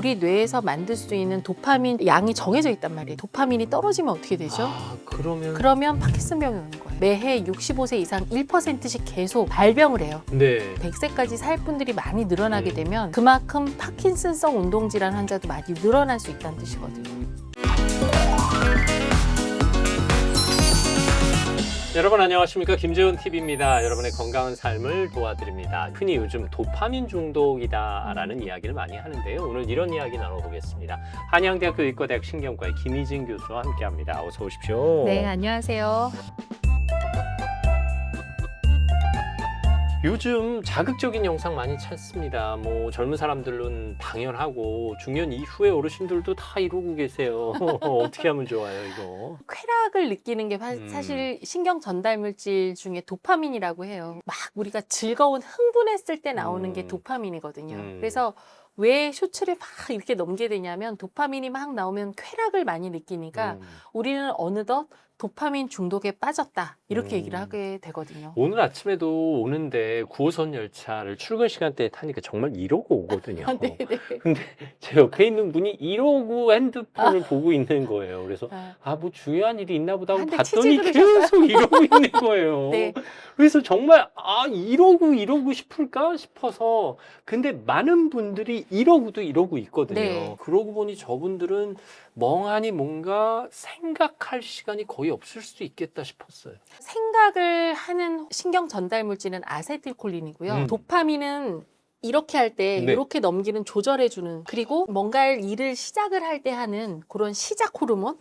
우리 뇌에서 만들 수 있는 도파민 양이 정해져 있단 말이에요. 도파민이 떨어지면 어떻게 되죠? 그러면 파킨슨병이 오는 거예요. 매해 65세 이상 1%씩 계속 발병을 해요. 네. 100세까지 살 분들이 많이 늘어나게 되면 그만큼 파킨슨성 운동질환 환자도 많이 늘어날 수 있다는 뜻이거든요. 여러분 안녕하십니까, 김재훈 TV입니다. 여러분의 건강한 삶을 도와드립니다. 흔히 요즘 도파민 중독이다라는 이야기를 많이 하는데요. 오늘 이런 이야기 나눠보겠습니다. 한양대학교 의과대학 신경과의 김희진 교수와 함께합니다. 어서 오십시오. 네, 안녕하세요. 요즘 자극적인 영상 많이 찾습니다. 뭐 젊은 사람들은 당연하고 중년 이후의 어르신들도 다 이러고 계세요. 어떻게 하면 좋아요, 이거? 쾌락을 느끼는 게 사실 신경 전달 물질 중에 도파민이라고 해요. 막 우리가 즐거운 흥분했을 때 나오는 게 도파민이거든요. 그래서 왜 쇼츠를 막 이렇게 넘게 되냐면 도파민이 막 나오면 쾌락을 많이 느끼니까 우리는 어느덧 도파민 중독에 빠졌다 이렇게 얘기를 하게 되거든요. 오늘 아침에도 오는데 9호선 열차를 출근 시간대에 타니까 정말 이러고 오거든요. 네네. 근데 제 옆에 있는 분이 이러고 핸드폰을 보고 있는 거예요. 그래서 뭐 중요한 일이 있나 보다 하고 한대 봤더니 치지 계속 이러고 있는 거예요. 네. 그래서 정말 이러고 싶을까 싶어서, 근데 많은 분들이 이러고 있거든요. 네. 그러고 보니 저분들은 멍하니 뭔가 생각할 시간이 거의 없을 수도 있겠다 싶었어요. 생각을 하는 신경 전달 물질은 아세틸콜린이고요. 도파민은 이렇게 할 때 네. 이렇게 넘기는 조절해주는, 그리고 뭔가 일을 시작을 할 때 하는 그런 시작 호르몬,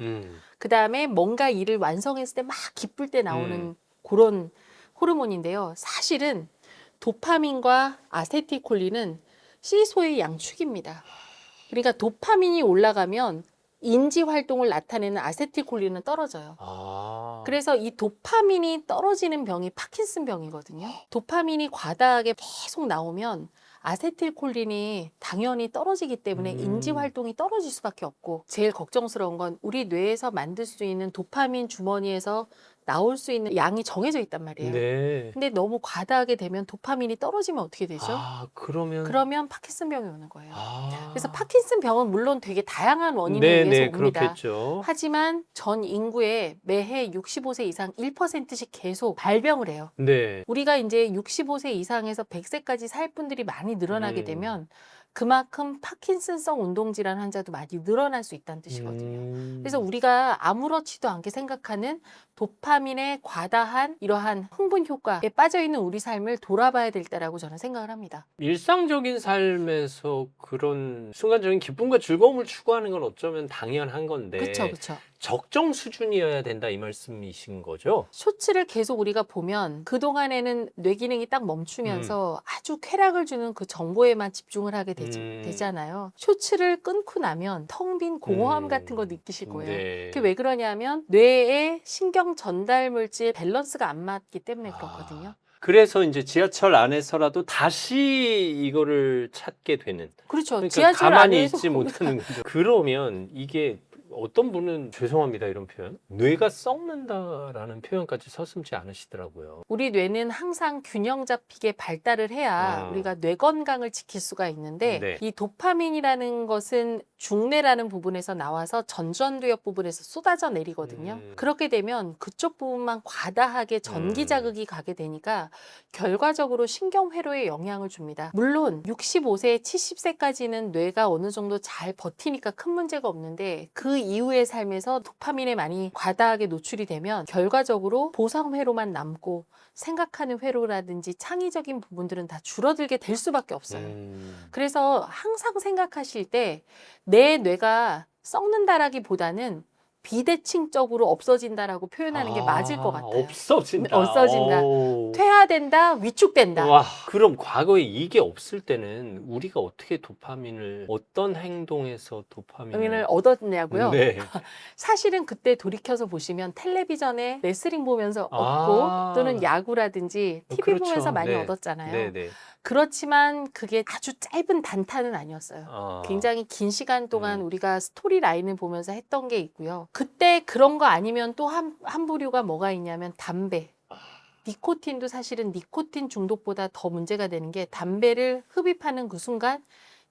그 다음에 뭔가 일을 완성했을 때 막 기쁠 때 나오는 그런 호르몬인데요. 사실은 도파민과 아세틸콜린은 시소의 양축입니다. 그러니까 도파민이 올라가면 인지 활동을 나타내는 아세틸콜린은 떨어져요. 그래서 이 도파민이 떨어지는 병이 파킨슨병이거든요. 도파민이 과다하게 계속 나오면 아세틸콜린이 당연히 떨어지기 때문에 인지 활동이 떨어질 수밖에 없고, 제일 걱정스러운 건 우리 뇌에서 만들 수 있는 도파민 주머니에서 나올 수 있는 양이 정해져 있단 말이에요. 네. 근데 너무 과다하게 되면 도파민이 떨어지면 어떻게 되죠? 그러면 파킨슨병이 오는 거예요. 그래서 파킨슨병은 물론 되게 다양한 원인에 의해서 옵니다. 그렇겠죠. 하지만 전 인구의 매해 65세 이상 1%씩 계속 발병을 해요. 네. 우리가 이제 65세 이상에서 100세까지 살 분들이 많이 늘어나게 되면 그만큼 파킨슨성 운동질환 환자도 많이 늘어날 수 있다는 뜻이거든요. 그래서 우리가 아무렇지도 않게 생각하는 도파민의 과다한 이러한 흥분 효과에 빠져있는 우리 삶을 돌아봐야 될 때라고 저는 생각을 합니다. 일상적인 삶에서 그런 순간적인 기쁨과 즐거움을 추구하는 건 어쩌면 당연한 건데, 그렇죠. 적정 수준이어야 된다 이 말씀이신 거죠? 쇼츠를 계속 우리가 보면 그동안에는 뇌 기능이 딱 멈추면서 아주 쾌락을 주는 그 정보에만 집중을 하게 되잖아요. 쇼츠를 끊고 나면 텅 빈 공허함 같은 거 느끼실 거예요. 네. 그게 왜 그러냐면 뇌의 신경 전달 물질 밸런스가 안 맞기 때문에 그렇거든요. 그래서 이제 지하철 안에서라도 다시 이거를 찾게 되는. 그렇죠. 그러니까 지하철 가만히 안에서 있지 못하는 거죠. 그러면 이게 어떤 분은, 죄송합니다 이런 표현, 뇌가 썩는다라는 표현까지 서슴지 않으시더라고요. 우리 뇌는 항상 균형 잡히게 발달을 해야 우리가 뇌 건강을 지킬 수가 있는데, 이 도파민이라는 것은 중뇌라는 부분에서 나와서 전두엽 부분에서 쏟아져 내리거든요. 그렇게 되면 그쪽 부분만 과다하게 전기 자극이 가게 되니까 결과적으로 신경회로에 영향을 줍니다. 물론 65세, 70세까지는 뇌가 어느 정도 잘 버티니까 큰 문제가 없는데, 그 이후의 삶에서 도파민에 많이 과다하게 노출이 되면 결과적으로 보상회로만 남고 생각하는 회로라든지 창의적인 부분들은 다 줄어들게 될 수밖에 없어요. 그래서 항상 생각하실 때 내 뇌가 썩는다라기보다는 비대칭적으로 없어진다라고 표현하는 게 맞을 것 같아요. 없어진다. 퇴화된다, 위축된다. 와, 그럼 과거에 이게 없을 때는 우리가 어떻게 도파민을, 어떤 행동에서 도파민을 얻었냐고요? 네. 사실은 그때 돌이켜서 보시면 텔레비전에 레슬링 보면서 얻고, 또는 야구라든지 TV 보면서 많이 얻었잖아요. 그렇지만 그게 아주 짧은 단타는 아니었어요. 굉장히 긴 시간 동안 우리가 스토리 라인을 보면서 했던 게 있고요. 그때 그런 거 아니면 또 한 부류가 뭐가 있냐면 담배. 니코틴도 사실은 니코틴 중독보다 더 문제가 되는 게, 담배를 흡입하는 그 순간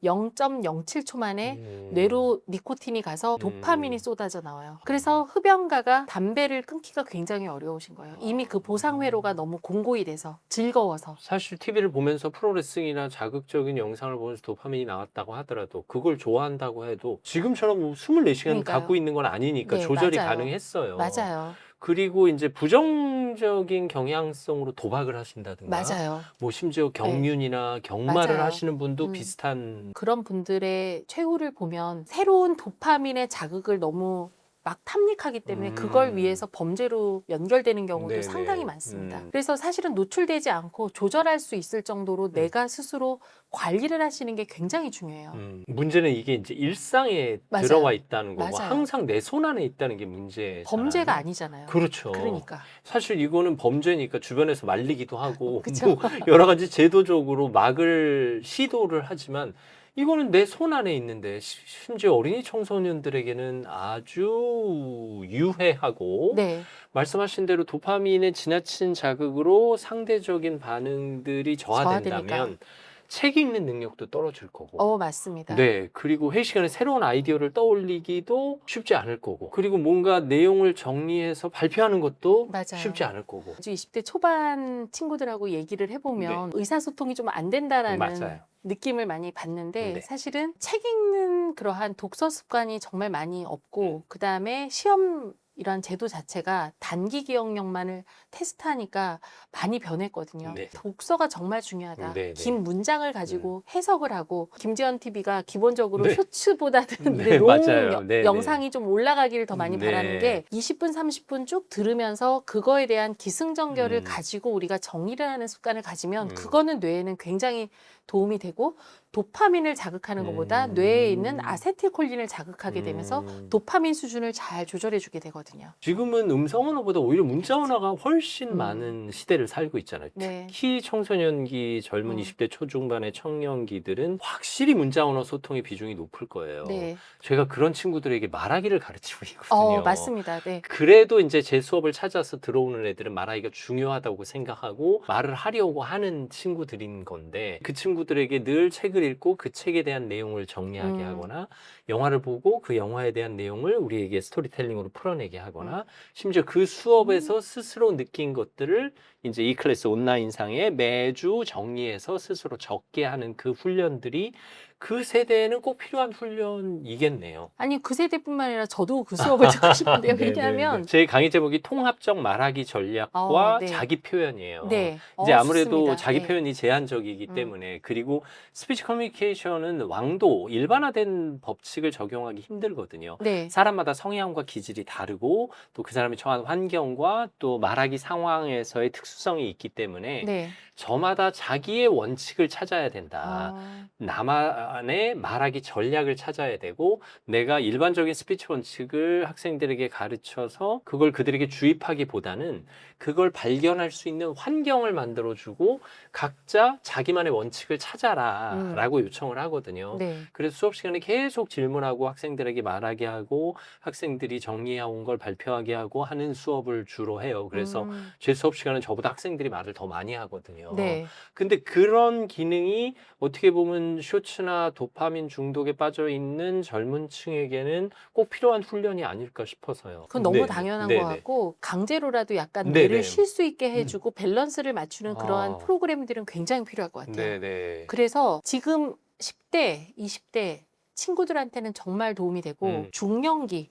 0.07초 만에 뇌로 니코틴이 가서 도파민이 쏟아져 나와요. 그래서 흡연가가 담배를 끊기가 굉장히 어려우신 거예요. 이미 그 보상회로가 너무 공고히 돼서 즐거워서. 사실 TV를 보면서 프로레슬링이나 자극적인 영상을 보면서 도파민이 나왔다고 하더라도 그걸 좋아한다고 해도 지금처럼 뭐 24시간 그러니까요. 갖고 있는 건 아니니까 네, 조절이 맞아요. 가능했어요. 맞아요. 그리고 이제 부정적인 경향성으로 도박을 하신다든가 맞아요. 뭐 심지어 경륜이나 경마를 맞아요. 하시는 분도 음. 비슷한 그런 분들의 최후를 보면 새로운 도파민의 자극을 너무 막 탐닉하기 때문에 그걸 위해서 범죄로 연결되는 경우도 네네. 상당히 많습니다. 그래서 사실은 노출되지 않고 조절할 수 있을 정도로 내가 스스로 관리를 하시는 게 굉장히 중요해요. 문제는 이게 이제 일상에 맞아요. 들어와 있다는 거고 맞아요. 항상 내 손 안에 있다는 게 문제잖아요. 범죄가 아니잖아요. 그렇죠. 그러니까. 사실 이거는 범죄니까 주변에서 말리기도 하고 그쵸. 뭐 여러 가지 제도적으로 막을 시도를 하지만 이거는 내 손 안에 있는데 심지어 어린이 청소년들에게는 아주 유해하고 네. 말씀하신 대로 도파민의 지나친 자극으로 상대적인 반응들이 저하된다면 저하되니까. 책 읽는 능력도 떨어질 거고 맞습니다. 네, 그리고 회의 시간에 새로운 아이디어를 떠올리기도 쉽지 않을 거고 그리고 뭔가 내용을 정리해서 발표하는 것도 맞아요. 쉽지 않을 거고 20대 초반 친구들하고 얘기를 해보면 의사소통이 좀 안 된다라는 맞아요. 느낌을 많이 받는데 네. 사실은 책 읽는 그러한 독서 습관이 정말 많이 없고 그다음에 시험 이런 제도 자체가 단기 기억력만을 테스트하니까 많이 변했거든요. 네. 독서가 정말 중요하다. 네, 네. 긴 문장을 가지고 해석을 하고 김재현 TV가 기본적으로 네. 쇼츠보다는 네, 롱 맞아요. 네, 영상이 좀 올라가기를 더 많이 네. 바라는 게 20분, 30분 쭉 들으면서 그거에 대한 기승전결을 가지고 우리가 정리를 하는 습관을 가지면 그거는 뇌에는 굉장히 도움이 되고 도파민을 자극하는 것보다 뇌에 있는 아세틸콜린을 자극하게 되면서 도파민 수준을 잘 조절해주게 되거든요. 지금은 음성 언어보다 오히려 문자 언어가 훨씬 많은 시대를 살고 있잖아요. 네. 특히 청소년기 젊은 20대 초중반의 청년기들은 확실히 문자 언어 소통의 비중이 높을 거예요. 네. 제가 그런 친구들에게 말하기를 가르치고 있거든요. 맞습니다. 네. 그래도 이제 제 수업을 찾아서 들어오는 애들은 말하기가 중요하다고 생각하고 말을 하려고 하는 친구들인 건데 그 친구들에게 늘 책을 읽고 그 책에 대한 내용을 정리하게 하거나 영화를 보고 그 영화에 대한 내용을 우리에게 스토리텔링으로 풀어내게 하거나 심지어 그 수업에서 스스로 느낀 것들을 이제 이 클래스 온라인상에 매주 정리해서 스스로 적게 하는 그 훈련들이 그 세대에는 꼭 필요한 훈련이겠네요. 아니 그 세대뿐만 아니라 저도 그 수업을 듣고 싶은데요. 네, 왜냐하면 제 강의 제목이 통합적 말하기 전략과 네. 자기 표현이에요. 네. 이제 아무래도 좋습니다. 자기 네. 표현이 제한적이기 때문에 그리고 스피치 커뮤니케이션은 왕도 일반화된 법칙을 적용하기 힘들거든요. 네. 사람마다 성향과 기질이 다르고 또 그 사람이 처한 환경과 또 말하기 상황에서의 특수성이 있기 때문에 네. 저마다 자기의 원칙을 찾아야 된다. 나만의 말하기 전략을 찾아야 되고 내가 일반적인 스피치 원칙을 학생들에게 가르쳐서 그걸 그들에게 주입하기보다는 그걸 발견할 수 있는 환경을 만들어주고 각자 자기만의 원칙을 찾아라 라고 요청을 하거든요. 네. 그래서 수업 시간에 계속 질문하고 학생들에게 말하게 하고 학생들이 정리해온 걸 발표하게 하고 하는 수업을 주로 해요. 그래서 제 수업 시간은 저보다 학생들이 말을 더 많이 하거든요. 네. 근데 그런 기능이 어떻게 보면 쇼츠나 도파민 중독에 빠져 있는 젊은 층에게는 꼭 필요한 훈련이 아닐까 싶어서요. 그건 너무 네, 당연한 네, 것 네. 같고 강제로라도 약간 네, 뇌를 네. 쉴 수 있게 해주고 밸런스를 맞추는 그러한 아. 프로그램들은 굉장히 필요할 것 같아요. 네네. 그래서 지금 10대, 20대 친구들한테는 정말 도움이 되고 중년기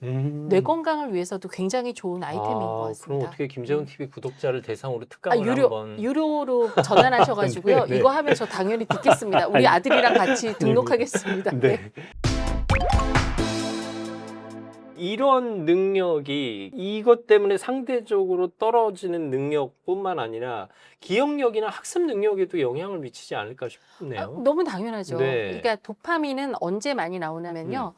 뇌 건강을 위해서도 굉장히 좋은 아이템인 것 그럼 같습니다. 어떻게 김재훈 TV 구독자를 대상으로 특강을 한번 유료로 전환하셔가지고요. 네, 네. 이거 하면 저 당연히 듣겠습니다. 우리 아들이랑 같이 등록하겠습니다. 네. 이런 능력이 이것 때문에 상대적으로 떨어지는 능력뿐만 아니라 기억력이나 학습 능력에도 영향을 미치지 않을까 싶네요. 너무 당연하죠. 네. 그러니까 도파민은 언제 많이 나오냐면요.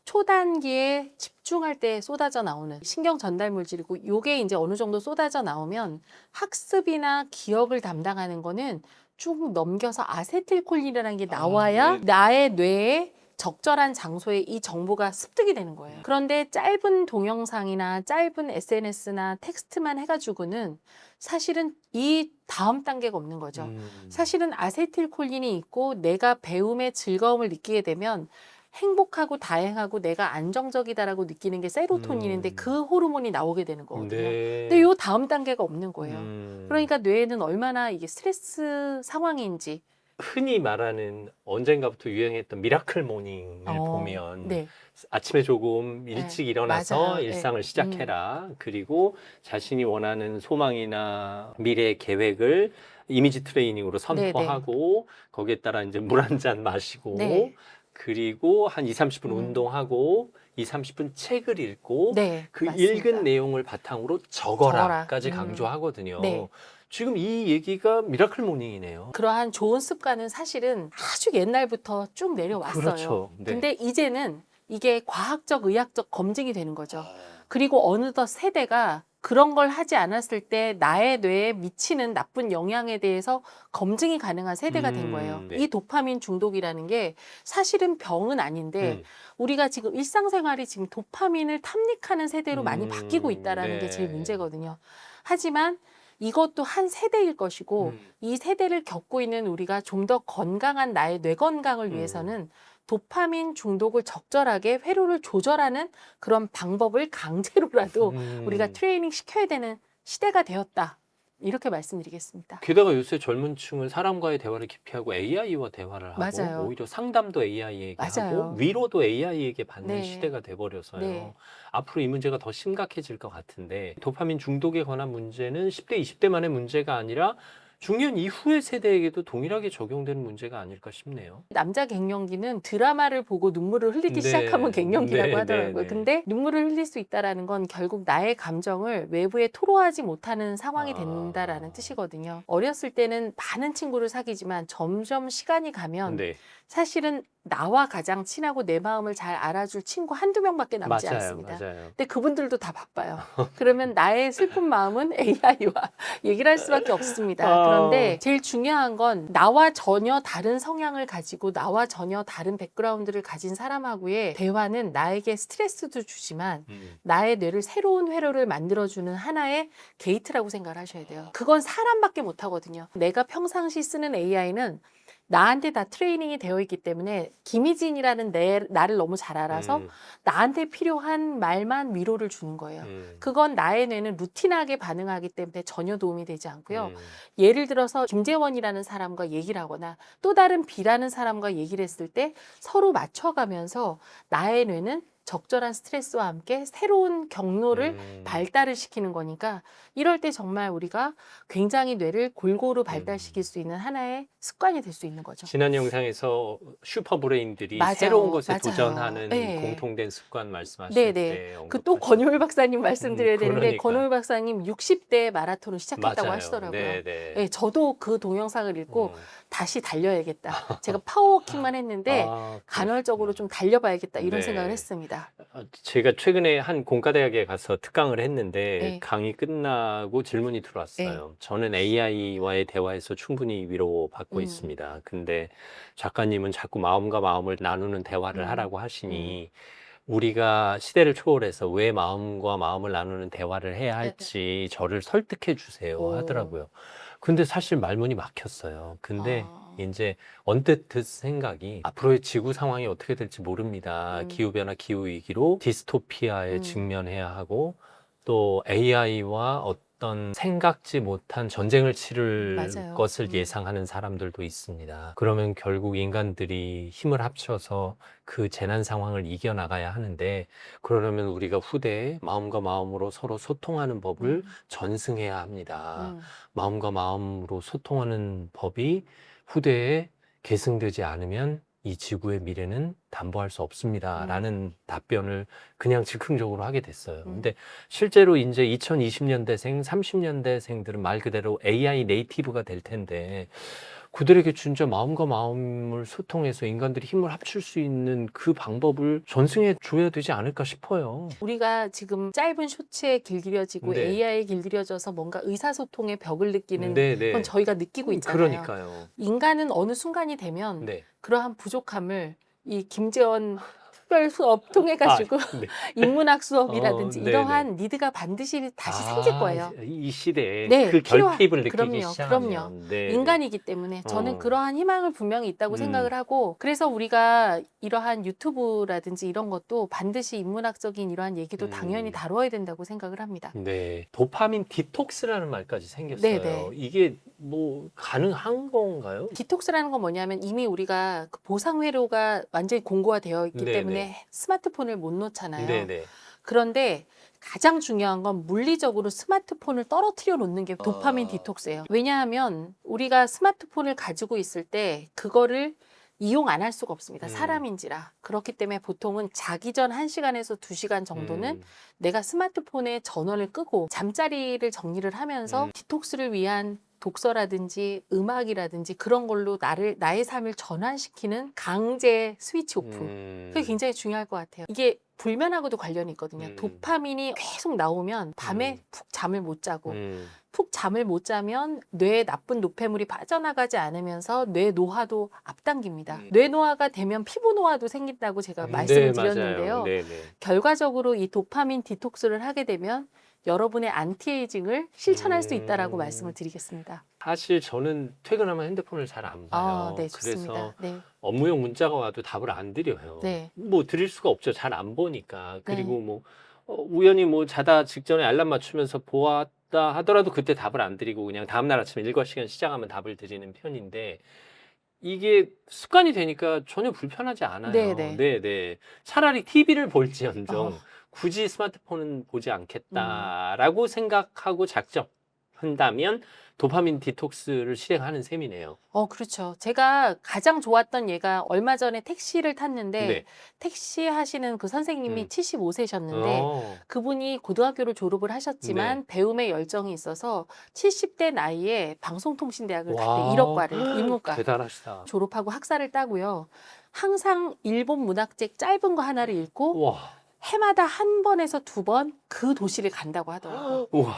초단기에 집중할 때 쏟아져 나오는 신경 전달 물질이고 이게 이제 어느 정도 쏟아져 나오면 학습이나 기억을 담당하는 거는 쭉 넘겨서 아세틸콜린이라는 게 나와야 나의 뇌에 적절한 장소에 이 정보가 습득이 되는 거예요. 그런데 짧은 동영상이나 짧은 SNS나 텍스트만 해가지고는 사실은 이 다음 단계가 없는 거죠. 사실은 아세틸콜린이 있고 내가 배움의 즐거움을 느끼게 되면 행복하고 다행하고 내가 안정적이다라고 느끼는 게 세로토닌인데 그 호르몬이 나오게 되는 거거든요. 네. 근데 요 다음 단계가 없는 거예요. 그러니까 뇌에는 얼마나 이게 스트레스 상황인지. 흔히 말하는 언젠가부터 유행했던 미라클 모닝을 보면 네. 아침에 조금 일찍 일어나서 맞아요. 일상을 시작해라. 그리고 자신이 원하는 소망이나 미래 계획을 이미지 트레이닝으로 선포하고 거기에 따라 이제 물 한 잔 마시고 네. 그리고 한 2, 30분 운동하고 2, 30분 책을 읽고 그 맞습니다. 읽은 내용을 바탕으로 적어라까지 강조하고든요. 네. 지금 이 얘기가 미라클 모닝이네요. 그러한 좋은 습관은 사실은 아주 옛날부터 쭉 내려왔어요. 그렇죠. 네. 근데 이제는 이게 과학적, 의학적 검증이 되는 거죠. 그리고 어느덧 세대가 그런 걸 하지 않았을 때 나의 뇌에 미치는 나쁜 영향에 대해서 검증이 가능한 세대가 된 거예요. 네. 이 도파민 중독이라는 게 사실은 병은 아닌데 우리가 지금 일상생활이 지금 도파민을 탐닉하는 세대로 많이 바뀌고 있다는 게 제일 문제거든요. 하지만 이것도 한 세대일 것이고 이 세대를 겪고 있는 우리가 좀 더 건강한 나의 뇌 건강을 위해서는 도파민 중독을 적절하게 회로를 조절하는 그런 방법을 강제로라도 우리가 트레이닝 시켜야 되는 시대가 되었다. 이렇게 말씀드리겠습니다. 게다가 요새 젊은 층은 사람과의 대화를 기피하고 AI와 대화를 하고 맞아요. 오히려 상담도 AI에게 맞아요. 하고 위로도 AI에게 받는 네. 시대가 돼버려서요. 네. 앞으로 이 문제가 더 심각해질 것 같은데 도파민 중독에 관한 문제는 10대, 20대만의 문제가 아니라 중년 이후의 세대에게도 동일하게 적용되는 문제가 아닐까 싶네요. 남자 갱년기는 드라마를 보고 눈물을 흘리기 시작하면 갱년기라고 하더라고요. 근데 눈물을 흘릴 수 있다는 건 결국 나의 감정을 외부에 토로하지 못하는 상황이 된다라는 뜻이거든요. 어렸을 때는 많은 친구를 사귀지만 점점 시간이 가면 사실은 나와 가장 친하고 내 마음을 잘 알아줄 친구 한두 명밖에 남지 않습니다. 맞아요. 근데 그분들도 다 바빠요. 그러면 나의 슬픈 마음은 AI와 얘기를 할 수밖에 없습니다. 그런데 제일 중요한 건 나와 전혀 다른 성향을 가지고 나와 전혀 다른 백그라운드를 가진 사람하고의 대화는 나에게 스트레스도 주지만 나의 뇌를 새로운 회로를 만들어주는 하나의 게이트라고 생각을 하셔야 돼요. 그건 사람밖에 못하거든요. 내가 평상시 쓰는 AI는 나한테 다 트레이닝이 되어 있기 때문에 김희진이라는 나를 너무 잘 알아서 나한테 필요한 말만 위로를 주는 거예요. 그건 나의 뇌는 루틴하게 반응하기 때문에 전혀 도움이 되지 않고요. 예를 들어서 김재원이라는 사람과 얘기를 하거나 또 다른 B라는 사람과 얘기를 했을 때 서로 맞춰가면서 나의 뇌는 적절한 스트레스와 함께 새로운 경로를 발달을 시키는 거니까 이럴 때 정말 우리가 굉장히 뇌를 골고루 발달시킬 수 있는 하나의 습관이 될 수 있는 거죠. 지난 영상에서 슈퍼브레인들이 맞아요. 새로운 것에 맞아요. 도전하는 네. 공통된 습관 말씀하실 네네. 때 그 또 권효일 박사님 말씀드려야 되는데 그러니까. 권효일 박사님 60대 마라톤을 시작했다고 맞아요. 하시더라고요. 네네. 네, 저도 그 동영상을 읽고 다시 달려야겠다. 제가 파워워킹만 했는데 간헐적으로 좀 달려봐야겠다 이런 네. 생각을 했습니다. 제가 최근에 한 공과대학에 가서 특강을 했는데 네. 강의 끝나고 질문이 들어왔어요. 저는 AI와의 대화에서 충분히 위로받고 있습니다. 근데 작가님은 자꾸 마음과 마음을 나누는 대화를 하라고 하시니 우리가 시대를 초월해서 왜 마음과 마음을 나누는 대화를 해야 할지 저를 설득해 주세요 하더라고요. 근데 사실 말문이 막혔어요. 근데 이제 언뜻 든 생각이 앞으로의 지구 상황이 어떻게 될지 모릅니다. 기후변화, 기후위기로 디스토피아에 직면해야 하고 또 AI와 어떤 생각지 못한 전쟁을 치를 맞아요. 것을 예상하는 사람들도 있습니다. 그러면 결국 인간들이 힘을 합쳐서 그 재난 상황을 이겨나가야 하는데 그러려면 우리가 후대에 마음과 마음으로 서로 소통하는 법을 전승해야 합니다. 마음과 마음으로 소통하는 법이 후대에 계승되지 않으면 이 지구의 미래는 담보할 수 없습니다. 라는 답변을 그냥 즉흥적으로 하게 됐어요. 근데 실제로 이제 2020년대생, 30년대생들은 말 그대로 AI 네이티브가 될 텐데 그들에게 진짜 마음과 마음을 소통해서 인간들이 힘을 합칠 수 있는 그 방법을 전승해 줘야 되지 않을까 싶어요. 우리가 지금 짧은 쇼츠에 길들여지고 네. AI에 길들여져서 뭔가 의사소통의 벽을 느끼는 네, 네. 건 저희가 느끼고 있잖아요. 그러니까요. 인간은 어느 순간이 되면 네. 그러한 부족함을 이 김재원 특별 수업 통해 가지고 네. 인문학 수업이라든지 네네. 이러한 니드가 반드시 다시 생길 거예요. 이 시대에 네, 그 결핍을 느끼기 그럼요, 시작하면. 그럼요. 네. 인간이기 때문에 저는 그러한 희망을 분명히 있다고 생각을 하고, 그래서 우리가 이러한 유튜브라든지 이런 것도 반드시 인문학적인 이러한 얘기도 당연히 다뤄야 된다고 생각을 합니다. 네, 도파민 디톡스라는 말까지 생겼어요. 네네. 이게 뭐 가능한 건가요? 디톡스라는 건 뭐냐면 이미 우리가 그 보상 회로가 완전히 공고화되어 있기 네네. 때문에 스마트폰을 못 놓잖아요. 네네. 그런데 가장 중요한 건 물리적으로 스마트폰을 떨어뜨려 놓는 게 도파민 디톡스예요. 왜냐하면 우리가 스마트폰을 가지고 있을 때 그거를 이용 안 할 수가 없습니다. 사람인지라. 그렇기 때문에 보통은 자기 전 1시간에서 2시간 정도는 내가 스마트폰에 전원을 끄고 잠자리를 정리를 하면서 디톡스를 위한 독서라든지 음악이라든지 그런 걸로 나의 삶을 전환시키는 강제 스위치 오프. 그게 굉장히 중요할 것 같아요. 이게 불면하고도 관련이 있거든요. 도파민이 계속 나오면 밤에 푹 잠을 못 자고 푹 잠을 못 자면 뇌에 나쁜 노폐물이 빠져나가지 않으면서 뇌 노화도 앞당깁니다. 뇌 노화가 되면 피부 노화도 생긴다고 제가 말씀을 드렸는데요. 결과적으로 이 도파민 디톡스를 하게 되면 여러분의 안티에이징을 실천할 수 있다라고 말씀을 드리겠습니다. 사실 저는 퇴근하면 핸드폰을 잘 안 봐요. 네, 좋습니다. 그래서 네. 업무용 문자가 와도 답을 안 드려요. 네. 뭐 드릴 수가 없죠. 잘 안 보니까. 그리고 뭐 우연히 뭐 자다 직전에 알람 맞추면서 보았다 하더라도 그때 답을 안 드리고 그냥 다음날 아침에 일과 시간 시작하면 답을 드리는 편인데, 이게 습관이 되니까 전혀 불편하지 않아요. 네네. 네네. 차라리 TV를 볼지언정 굳이 스마트폰은 보지 않겠다라고 생각하고 작정한다면 도파민 디톡스를 실행하는 셈이네요. 그렇죠. 제가 가장 좋았던 예가 얼마 전에 택시를 탔는데 네. 택시 하시는 그 선생님이 75세셨는데 그분이 고등학교를 졸업을 하셨지만 배움에 열정이 있어서 70대 나이에 방송통신대학을 갔대. 일억과를 인문과 대단하시다. 졸업하고 학사를 따고요. 항상 일본 문학책 짧은 거 하나를 읽고 와. 해마다 한 번에서 2번 그 도시를 간다고 하더라고요. 우와.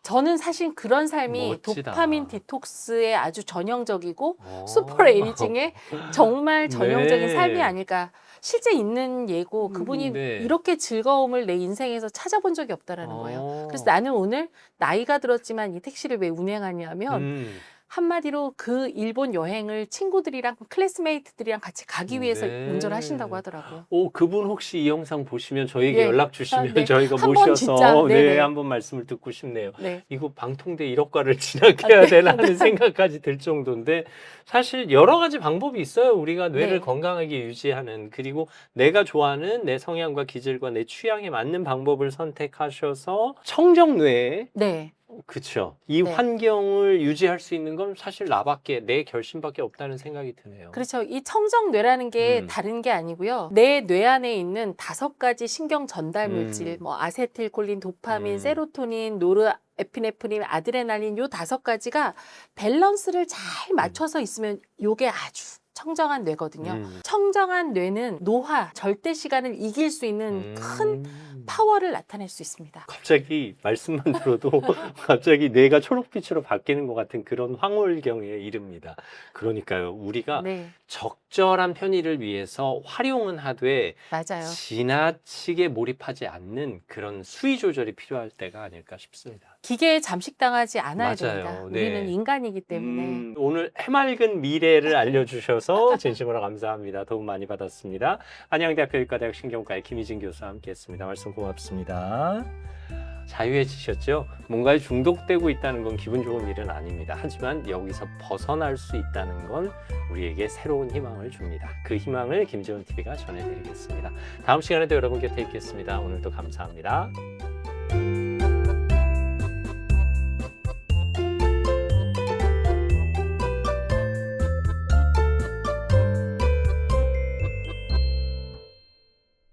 저는 사실 그런 삶이 멋지다. 도파민 디톡스에 아주 전형적이고 슈퍼 에이징의 정말 전형적인 네. 삶이 아닐까. 실제 있는 예고 그분이 네. 이렇게 즐거움을 내 인생에서 찾아본 적이 없다라는 거예요. 그래서 나는 오늘 나이가 들었지만 이 택시를 왜 운행하냐면 한마디로 그 일본 여행을 친구들이랑 클래스메이트들이랑 같이 가기 위해서 운전을 하신다고 하더라고요. 그분 혹시 이 영상 보시면 저에게 예. 연락 주시면 네. 저희가 한번 모셔서 진짜, 네네. 한번 말씀을 듣고 싶네요. 네. 이거 방통대 1억과를 진학해야 되나 하는 생각까지 들 정도인데, 사실 여러 가지 방법이 있어요. 우리가 뇌를 건강하게 유지하는, 그리고 내가 좋아하는 내 성향과 기질과 내 취향에 맞는 방법을 선택하셔서 청정뇌에 그렇죠. 이 환경을 유지할 수 있는 건 사실 내 결심밖에 없다는 생각이 드네요. 그렇죠. 이 청정뇌라는 게 다른 게 아니고요. 내 뇌 안에 있는 5가지 신경 전달 물질, 뭐 아세틸콜린, 도파민, 세로토닌, 노르에피네프린, 아드레날린 요 5가지가 밸런스를 잘 맞춰서 있으면 요게 아주 청정한 뇌거든요. 청정한 뇌는 노화, 절대 시간을 이길 수 있는 큰 파워를 나타낼 수 있습니다. 갑자기 말씀만 들어도 갑자기 뇌가 초록빛으로 바뀌는 것 같은 그런 황홀경에 이릅니다. 그러니까요, 우리가 적절한 편의를 위해서 활용은 하되 맞아요. 지나치게 몰입하지 않는 그런 수위 조절이 필요할 때가 아닐까 싶습니다. 기계에 잠식당하지 않아야 맞아요. 됩니다. 네. 우리는 인간이기 때문에. 오늘 해맑은 미래를 알려주셔서 진심으로 감사합니다. 도움 많이 받았습니다. 안양대학교 의과대학 신경과의 김희진 교수와 함께했습니다. 말씀 고맙습니다. 자유해지셨죠? 뭔가에 중독되고 있다는 건 기분 좋은 일은 아닙니다. 하지만 여기서 벗어날 수 있다는 건 우리에게 새로운 희망을 줍니다. 그 희망을 김재원 TV가 전해드리겠습니다. 다음 시간에도 여러분 곁에 있겠습니다. 오늘도 감사합니다.